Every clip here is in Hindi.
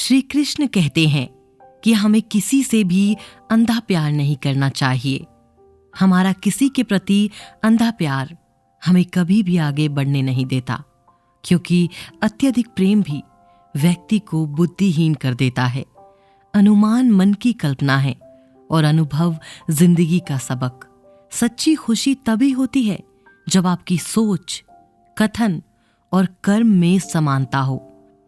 श्री कृष्ण कहते हैं कि हमें किसी से भी अंधा प्यार नहीं करना चाहिए। हमारा किसी के प्रति अंधा प्यार हमें कभी भी आगे बढ़ने नहीं देता, क्योंकि अत्यधिक प्रेम भी व्यक्ति को बुद्धिहीन कर देता है। अनुमान मन की कल्पना है और अनुभव जिंदगी का सबक। सच्ची खुशी तभी होती है जब आपकी सोच, कथन और कर्म में समानता हो।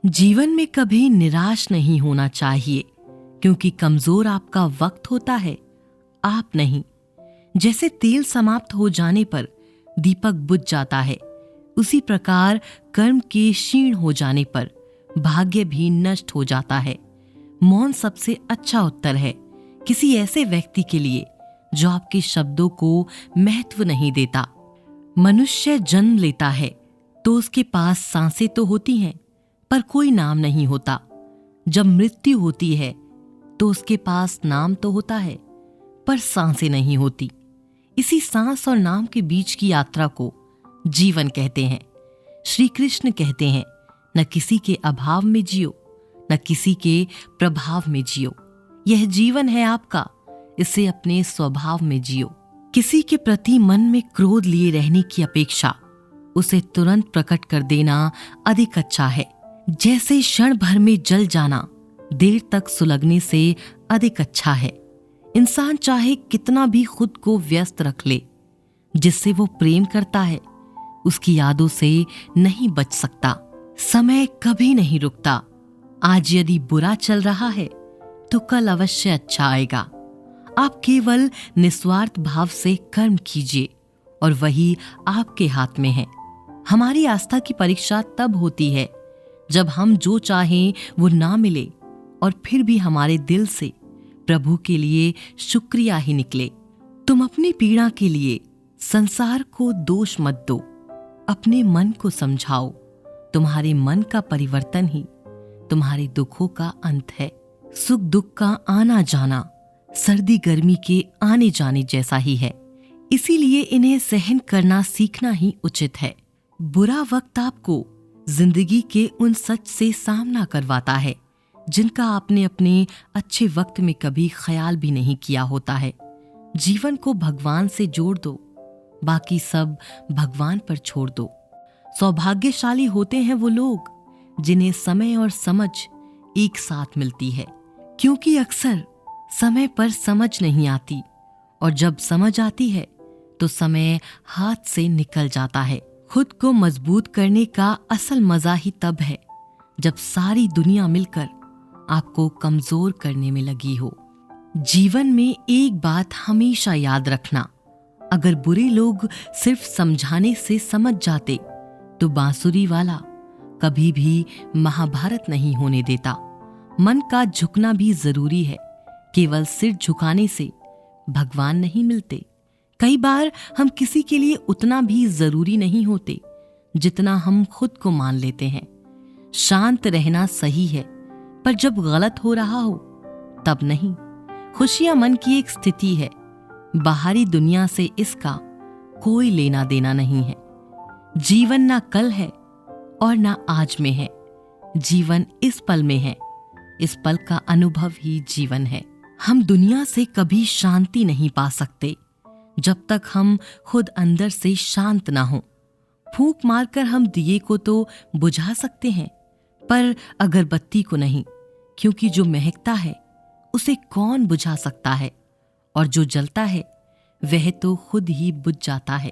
जीवन में कभी निराश नहीं होना चाहिए, क्योंकि कमजोर आपका वक्त होता है, आप नहीं। जैसे तेल समाप्त हो जाने पर दीपक बुझ जाता है, उसी प्रकार कर्म के क्षीण हो जाने पर भाग्य भी नष्ट हो जाता है। मौन सबसे अच्छा उत्तर है किसी ऐसे व्यक्ति के लिए जो आपके शब्दों को महत्व नहीं देता। मनुष्य जन्म लेता है तो उसके पास सांसें तो होती हैं, पर कोई नाम नहीं होता। जब मृत्यु होती है तो उसके पास नाम तो होता है, पर सांसें नहीं होती। इसी सांस और नाम के बीच की यात्रा को जीवन कहते हैं। श्री कृष्ण कहते हैं, न किसी के अभाव में जियो, न किसी के प्रभाव में जियो। यह जीवन है आपका, इसे अपने स्वभाव में जियो। किसी के प्रति मन में क्रोध लिए रहने की अपेक्षा उसे तुरंत प्रकट कर देना अधिक अच्छा है। जैसे क्षण भर में जल जाना देर तक सुलगने से अधिक अच्छा है। इंसान चाहे कितना भी खुद को व्यस्त रख ले, जिससे वो प्रेम करता है उसकी यादों से नहीं बच सकता। समय कभी नहीं रुकता। आज यदि बुरा चल रहा है तो कल अवश्य अच्छा आएगा। आप केवल निस्वार्थ भाव से कर्म कीजिए और वही आपके हाथ में है। हमारी आस्था की परीक्षा तब होती है जब हम जो चाहें वो ना मिले और फिर भी हमारे दिल से प्रभु के लिए शुक्रिया ही निकले। तुम अपनी पीड़ा के लिए संसार को दोष मत दो, अपने मन को समझाओ। तुम्हारे मन का परिवर्तन ही तुम्हारे दुखों का अंत है। सुख दुख का आना जाना सर्दी गर्मी के आने जाने जैसा ही है, इसीलिए इन्हें सहन करना सीखना ही उचित है। बुरा वक्त आपको जिंदगी के उन सच से सामना करवाता है जिनका आपने अपने अच्छे वक्त में कभी ख्याल भी नहीं किया होता है। जीवन को भगवान से जोड़ दो, बाकी सब भगवान पर छोड़ दो। सौभाग्यशाली होते हैं वो लोग जिन्हें समय और समझ एक साथ मिलती है, क्योंकि अक्सर समय पर समझ नहीं आती और जब समझ आती है तो समय हाथ से निकल जाता है। खुद को मजबूत करने का असल मजा ही तब है जब सारी दुनिया मिलकर आपको कमजोर करने में लगी हो। जीवन में एक बात हमेशा याद रखना, अगर बुरे लोग सिर्फ समझाने से समझ जाते तो बांसुरी वाला कभी भी महाभारत नहीं होने देता। मन का झुकना भी जरूरी है, केवल सिर झुकाने से भगवान नहीं मिलते। कई बार हम किसी के लिए उतना भी जरूरी नहीं होते जितना हम खुद को मान लेते हैं। शांत रहना सही है, पर जब गलत हो रहा हो तब नहीं। खुशियां मन की एक स्थिति है, बाहरी दुनिया से इसका कोई लेना देना नहीं है। जीवन ना कल है और ना आज में है, जीवन इस पल में है। इस पल का अनुभव ही जीवन है। हम दुनिया से कभी शांति नहीं पा सकते जब तक हम खुद अंदर से शांत ना हो। फूंक मारकर हम दिए को तो बुझा सकते हैं, पर अगरबत्ती को नहीं, क्योंकि जो महकता है उसे कौन बुझा सकता है, और जो जलता है वह तो खुद ही बुझ जाता है।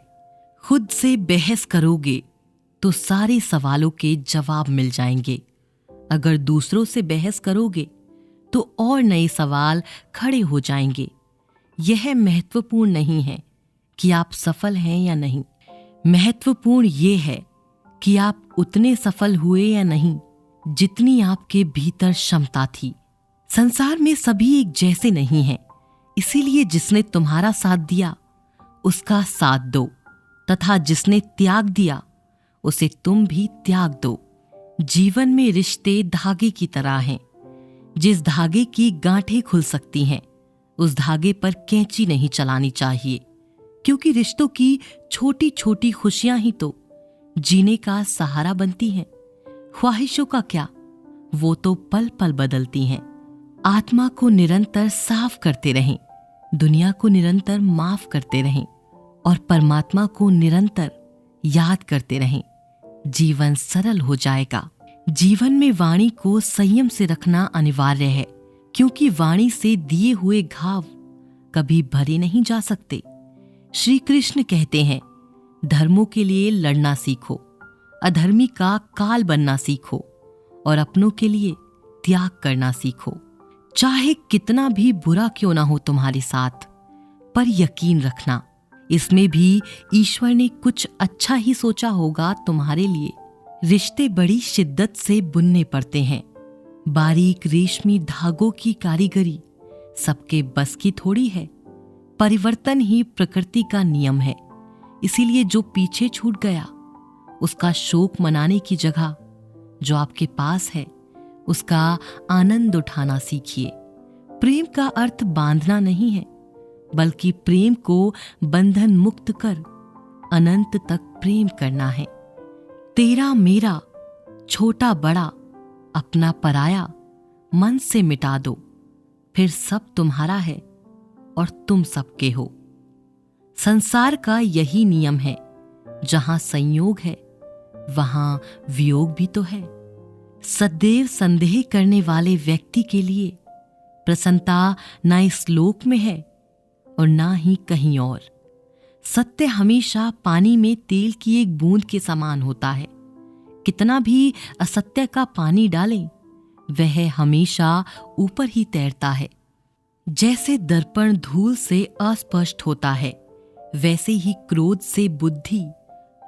खुद से बहस करोगे तो सारे सवालों के जवाब मिल जाएंगे। अगर दूसरों से बहस करोगे तो और नए सवाल खड़े हो जाएंगे। यह महत्वपूर्ण नहीं है कि आप सफल हैं या नहीं, महत्वपूर्ण ये है कि आप उतने सफल हुए या नहीं जितनी आपके भीतर क्षमता थी। संसार में सभी एक जैसे नहीं हैं, इसीलिए जिसने तुम्हारा साथ दिया उसका साथ दो, तथा जिसने त्याग दिया उसे तुम भी त्याग दो। जीवन में रिश्ते धागे की तरह हैं। जिस धागे की गांठें खुल सकती हैं उस धागे पर कैंची नहीं चलानी चाहिए, क्योंकि रिश्तों की छोटी छोटी खुशियां ही तो जीने का सहारा बनती हैं। ख्वाहिशों का क्या, वो तो पल पल बदलती हैं। आत्मा को निरंतर साफ करते रहें, दुनिया को निरंतर माफ करते रहें और परमात्मा को निरंतर याद करते रहें। जीवन सरल हो जाएगा। जीवन में वाणी को संयम से रखना अनिवार्य है, क्योंकि वाणी से दिए हुए घाव कभी भरे नहीं जा सकते। श्री कृष्ण कहते हैं, धर्मों के लिए लड़ना सीखो, अधर्मी का काल बनना सीखो और अपनों के लिए त्याग करना सीखो। चाहे कितना भी बुरा क्यों ना हो तुम्हारे साथ, पर यकीन रखना इसमें भी ईश्वर ने कुछ अच्छा ही सोचा होगा तुम्हारे लिए। रिश्ते बड़ी शिद्दत से बुनने पड़ते हैं। बारीक रेशमी धागों की कारीगरी सबके बस की थोड़ी है। परिवर्तन ही प्रकृति का नियम है। इसीलिए जो पीछे छूट गया उसका शोक मनाने की जगह जो आपके पास है उसका आनंद उठाना सीखिए। प्रेम का अर्थ बांधना नहीं है, बल्कि प्रेम को बंधन मुक्त कर अनंत तक प्रेम करना है। तेरा मेरा, छोटा बड़ा, अपना पराया मन से मिटा दो, फिर सब तुम्हारा है और तुम सबके हो। संसार का यही नियम है, जहां संयोग है वहां वियोग भी तो है। सदैव संदेह करने वाले व्यक्ति के लिए प्रसन्नता ना इस लोक में है और ना ही कहीं और। सत्य हमेशा पानी में तेल की एक बूंद के समान होता है। कितना भी असत्य का पानी डालें, वह हमेशा ऊपर ही तैरता है। जैसे दर्पण धूल से अस्पष्ट होता है, वैसे ही क्रोध से बुद्धि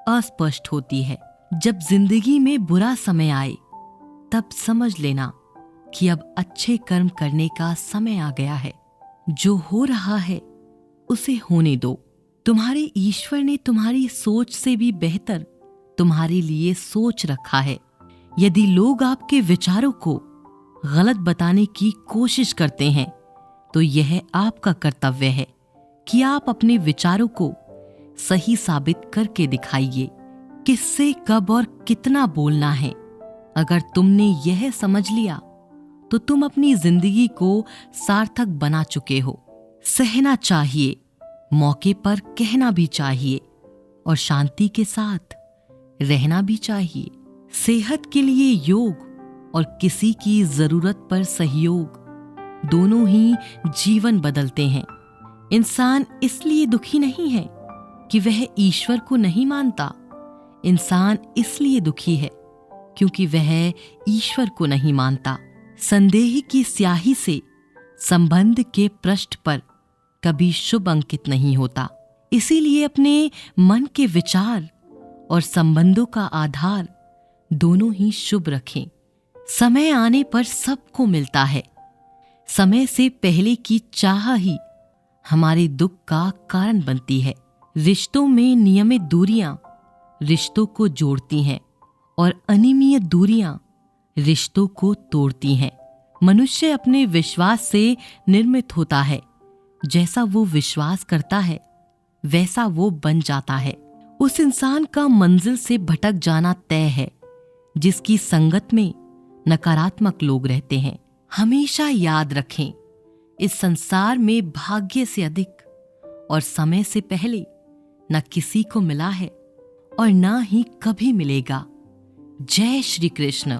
अस्पष्ट होती है। जब जिंदगी में बुरा समय आए, तब समझ लेना कि अब अच्छे कर्म करने का समय आ गया है। जो हो रहा है उसे होने दो। तुम्हारे ईश्वर ने तुम्हारी सोच से भी बेहतर तुम्हारे लिए सोच रखा है। यदि लोग आपके विचारों को गलत बताने की कोशिश करते हैं, तो यह आपका कर्तव्य है कि आप अपने विचारों को सही साबित करके दिखाइए। किससे कब और कितना बोलना है, अगर तुमने यह समझ लिया तो तुम अपनी जिंदगी को सार्थक बना चुके हो। सहना चाहिए, मौके पर कहना भी चाहिए और शांति के साथ रहना भी चाहिए। सेहत के लिए योग और किसी की जरूरत पर सहयोग दोनों ही जीवन बदलते हैं। इंसान इसलिए दुखी नहीं है कि वह ईश्वर को नहीं मानता। इंसान इसलिए दुखी है क्योंकि वह ईश्वर को नहीं मानता। संदेह की स्याही से संबंध के पृष्ठ पर कभी शुभ अंकित नहीं होता। इसीलिए अपने मन के विचार और संबंधों का आधार दोनों ही शुभ रखें। समय आने पर सबको मिलता है। समय से पहले की चाह ही हमारे दुख का कारण बनती है। रिश्तों में नियमित दूरियां रिश्तों को जोड़ती हैं और अनियमित दूरियां रिश्तों को तोड़ती हैं। मनुष्य अपने विश्वास से निर्मित होता है। जैसा वो विश्वास करता है वैसा वो बन जाता है। उस इंसान का मंजिल से भटक जाना तय है जिसकी संगत में नकारात्मक लोग रहते हैं। हमेशा याद रखें, इस संसार में भाग्य से अधिक और समय से पहले न किसी को मिला है और ना ही कभी मिलेगा। जय श्री कृष्ण।